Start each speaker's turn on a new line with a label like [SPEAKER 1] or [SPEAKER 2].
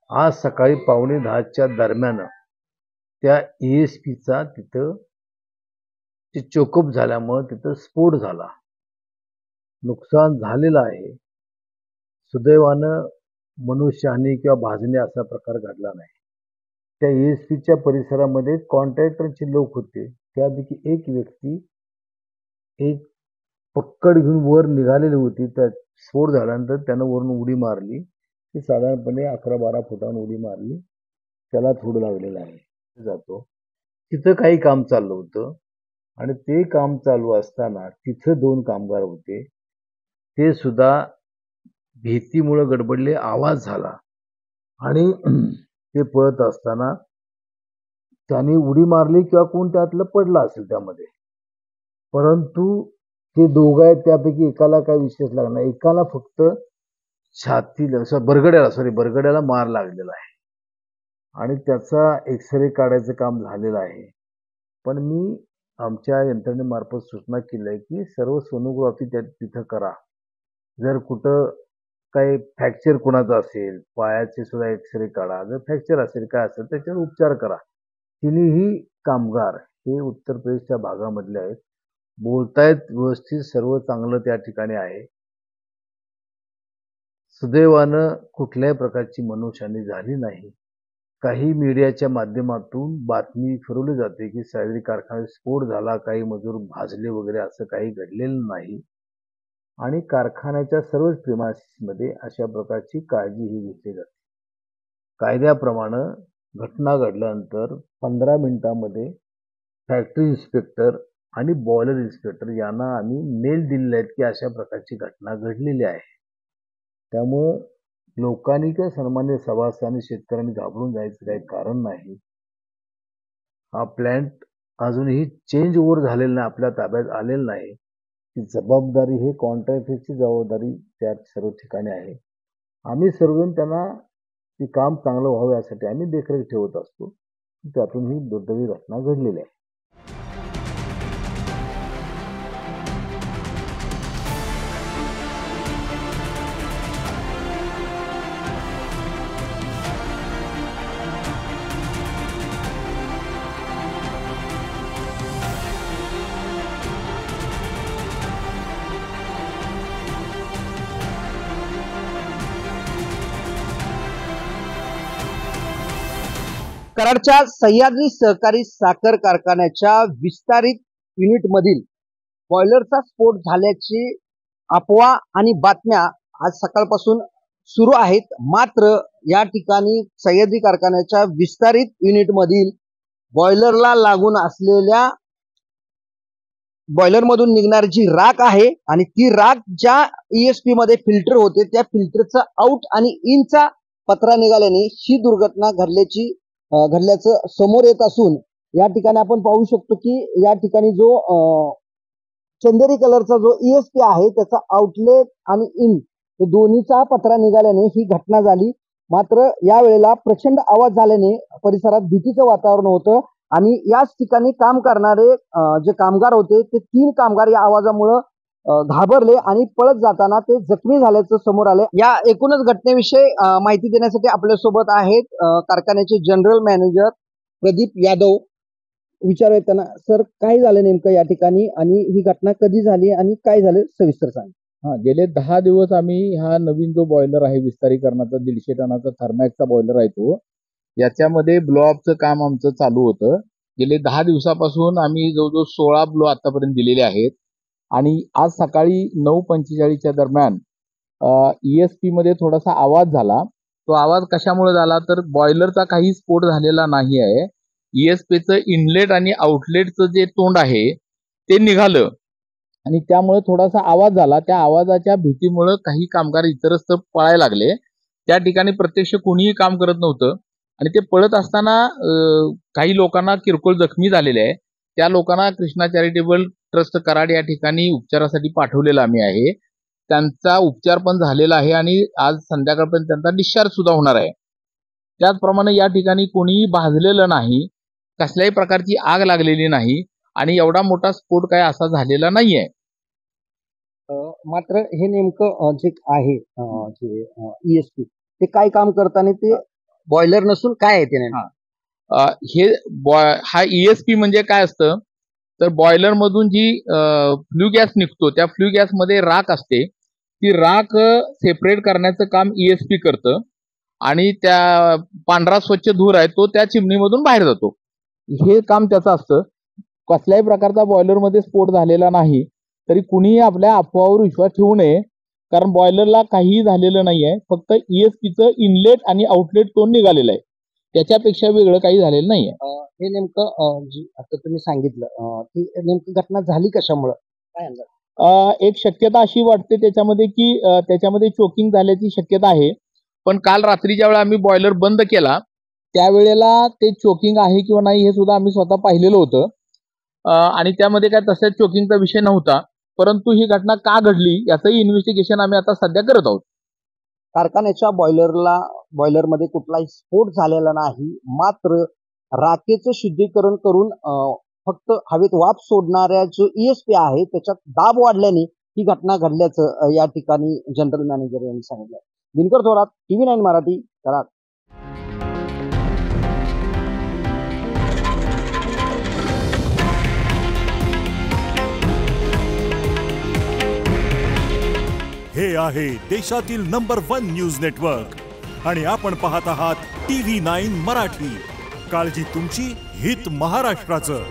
[SPEAKER 1] आज सकाळी 9:45च्या दरम्यान त्या ESPचा तिथं ते चोकअप झाल्यामुळं तिथं स्फोट झाला. नुकसान झालेलं आहे. सुदैवानं मनुष्यहानी किंवा भाजणे असा प्रकार घडला नाही. त्या ESPच्या परिसरामध्ये कॉन्ट्रॅक्टरचे लोक होते. त्यापैकी एक व्यक्ती एक पक्कड घेऊन वर निघालेली होती. त्या स्फोट झाल्यानंतर त्यानं वरून उडी मारली. ती साधारणपणे 11-12 फुटांवर उडी मारली. त्याला थोडं लागलेलं आहे. जातो. तिथं काही काम चाललं होतं आणि ते काम चालू असताना तिथं 2 कामगार होते. ते सुद्धा भीतीमुळे गडबडले, आवाज झाला आणि ते पळत असताना त्याने उडी मारली किंवा कोण त्यातलं पडलं असेल त्यामध्ये. परंतु ते दोघं आहेत त्यापैकी एकाला काही विशेष लागला नाही. एकाला फक्त छातीला बरगड्याला मार लागलेला आहे आणि त्याचा एक्स-रे काढायचं काम झालेलं आहे. पण मी आमच्या यंत्रणेमार्फत सूचना केली आहे की सर्व सोनोग्राफी तिथं करा. जर कुठं काही फ्रॅक्चर कुणाचा असेल, पायाचे सुद्धा एक्स-रे काढा. जर फ्रॅक्चर असेल, काय असेल त्याच्यावर उपचार करा. तिन्हीही कामगार हे उत्तर प्रदेशच्या भागामधले आहेत. बोलतायत व्यवस्थित, सर्व चांगलं त्या ठिकाणी आहे. सुदैवानं कुठल्याही प्रकारची मनुष्यहानी झाली नाही. काही मीडियाच्या माध्यमातून बातमी फिरवली जाते की सह्याद्री कारखान्यात स्फोट झाला, काही मजूर भाजले वगैरे असं काही घडलेलं नाही. आणि कारखान्याच्या सर्वच प्रिमाइसेसमध्ये अशा प्रकारची काळजी ही घेतली जाते. कायद्याप्रमाणे घटना घडल्यानंतर 15 मिनिटांमध्ये फॅक्टरी इन्स्पेक्टर आणि बॉयलर इन्स्पेक्टर यांना आम्ही मेल दिलेले आहेत की अशा प्रकारची घटना घडलेली आहे. त्यामुळं लोकांनी किंवा सन्मान्य सभासदांनी, शेतकऱ्यांनी घाबरून जायचं काही कारण नाही. हा प्लॅन्ट अजूनही चेंज ओव्हर झालेला नाही, आपल्या ताब्यात आलेला नाही. ती जबाबदारी ही कॉन्ट्रॅक्टरची जबाबदारी त्या सर्व ठिकाणी आहे. आम्ही सर्वजण त्यांना ते काम चांगलं व्हावं यासाठी आम्ही देखरेख ठेवत असतो. त्यातून ही दुर्दैवी घटना घडलेली आहे.
[SPEAKER 2] कराडच्या सह्याद्री सहकारी साखर कारखान्याच्या विस्तारित युनिट मधील बॉयलरचा स्फोट झाल्याची अफवा आणि बातम्या आज सकाळपासून सुरू आहेत. मात्र या ठिकाणी सह्याद्री कारखान्याच्या विस्तारित युनिट मधील बॉयलरला लागून असलेल्या बॉयलर मधून निघणारी जी राख आहे आणि ती राख ज्या ESP मध्ये फिल्टर होते त्या फिल्टरचा आउट आणि इनचा पत्रा निघाल्याने ही दुर्घटना घडल्याचं समोर येत असून या ठिकाणी आपण पाहू शकतो की या ठिकाणी जो चंदेरी कलरचा जो ESP आहे त्याचा आउटलेट आणि इन हे दोन्हीचा पत्रा निघाल्याने ही घटना झाली. मात्र या वेळेला प्रचंड आवाज झाल्याने परिसरात भीतीचं वातावरण होतं आणि याच ठिकाणी काम करणारे जे कामगार होते ते 3 कामगार या आवाजामुळे घाबरले आणि पळत जाताना ते जखमी झाल्याचं समोर आले. या एकूणच घटनेविषयी माहिती देण्यासाठी आपल्या सोबत आहेत कारखान्याचे जनरल मॅनेजर प्रदीप यादव. विचारूया त्यांना, सर काय झालं नेमकं या ठिकाणी आणि ही घटना कधी झाली आणि काय झालं सविस्तर सांग.
[SPEAKER 3] गेले 10 दिवस आम्ही हा नवीन जो बॉयलर आहे विस्तारीकरणाचा 150 टनाचा थर्मॅक्सचा बॉयलर आहे तो, याच्यामध्ये ब्लोअपचं काम आमचं चालू होतं. गेले 10 दिवसापासून आम्ही जवळजवळ 16 ब्लो आतापर्यंत दिलेले आहेत आणि आज सकाळी 9:45च्या दरम्यान ESP मध्ये थोडासा आवाज झाला. तो आवाज कशामुळे झाला तर बॉयलरचा काही स्फोट झालेला नाही आहे. ESPचं इनलेट आणि आउटलेटचं जे तोंड आहे ते निघालं आणि त्यामुळे थोडासा आवाज झाला. त्या आवाजाच्या भीतीमुळे काही कामगार इतरत्र पळायला लागले. त्या ठिकाणी प्रत्यक्ष कोणीही काम करत नव्हतं आणि ते पळत असताना काही लोकांना किरकोळ जखमी झालेले आहे. त्या लोकांना कृष्णा चॅरिटेबल ट्रस्ट कराड या ठिकाणी उपचारासाठी पाठवलेलं आम्ही आहे. त्यांचा उपचार पण झालेला आहे आणि आज संध्याकाळपर्यंत त्यांचा डिस्चार्ज सुद्धा होणार आहे. त्याचप्रमाणे या ठिकाणी कोणीही भाजलेलं नाही, कसल्याही प्रकारची आग लागलेली नाही आणि एवढा मोठा स्फोट काय असा झालेला नाहीये.
[SPEAKER 2] मात्र हे नेमकं जे आहे जे ESP ते काय काम करताना ते बॉयलर नसून काय आहे ते नेमकं?
[SPEAKER 3] हा ESP म्हणजे काय असतं, तर बॉयलर मधून जी फ्ल्यू गॅस निघतो त्या फ्ल्यू गॅस मध्ये राख असते, ती राख सेपरेट करण्याचं काम ESP करतं आणि त्या पांढरा स्वच्छ धूर आहे तो त्या चिमणीमधून बाहेर जातो. हे काम त्याचं असतं. कसल्याही प्रकारचा बॉयलरमध्ये स्फोट झालेला नाही तरी कुणीही आपल्या अफवावर विश्वास ठेवू नये, कारण बॉयलरला काहीही झालेलं नाहीये. फक्त ESPचं इनलेट आणि आउटलेट तोंड निघालेलं आहे, त्याच्यापेक्षा वेगळं काही झालेलं नाहीये.
[SPEAKER 2] हे नेमकं जी आता तुम्ही सांगितलं ती नेमकी घटना झाली कशामुळं काय अंदाज?
[SPEAKER 3] एक शक्यता अशी वाटते त्याच्यामध्ये की त्याच्यामध्ये चोकिंग झाल्याची शक्यता आहे. पण काल रात्री ज्यावेळेला आम्ही बॉयलर बंद केला त्यावेळेला ते चोकिंग आहे किंवा नाही हे सुद्धा आम्ही स्वतः पाहिलेलं होतं आणि त्यामध्ये काय तसंच चोकिंगचा विषय नव्हता. परंतु ही घटना का घडली याचंही इन्व्हेस्टिगेशन आम्ही आता सध्या करत आहोत.
[SPEAKER 2] कारखान्याच्या बॉयलरमध्ये कुठलाही स्फोट झालेला नाही, मात्र राखेचं शुद्धीकरण करून फक्त हवेत वाफ सोडणाऱ्या जो ESP आहे त्याच्यात दाब वाढल्याने ही घटना घडल्याचं या ठिकाणी जनरल मॅनेजर यांनी सांगितलं. दिनकर थोरात, TV9 मराठी, कराड.
[SPEAKER 4] हे आहे देशातील नंबर 1 न्यूज नेटवर्क आणि आपण पाहत आहात TV9 मराठी. काळजी तुमची, हित महाराष्ट्राचं.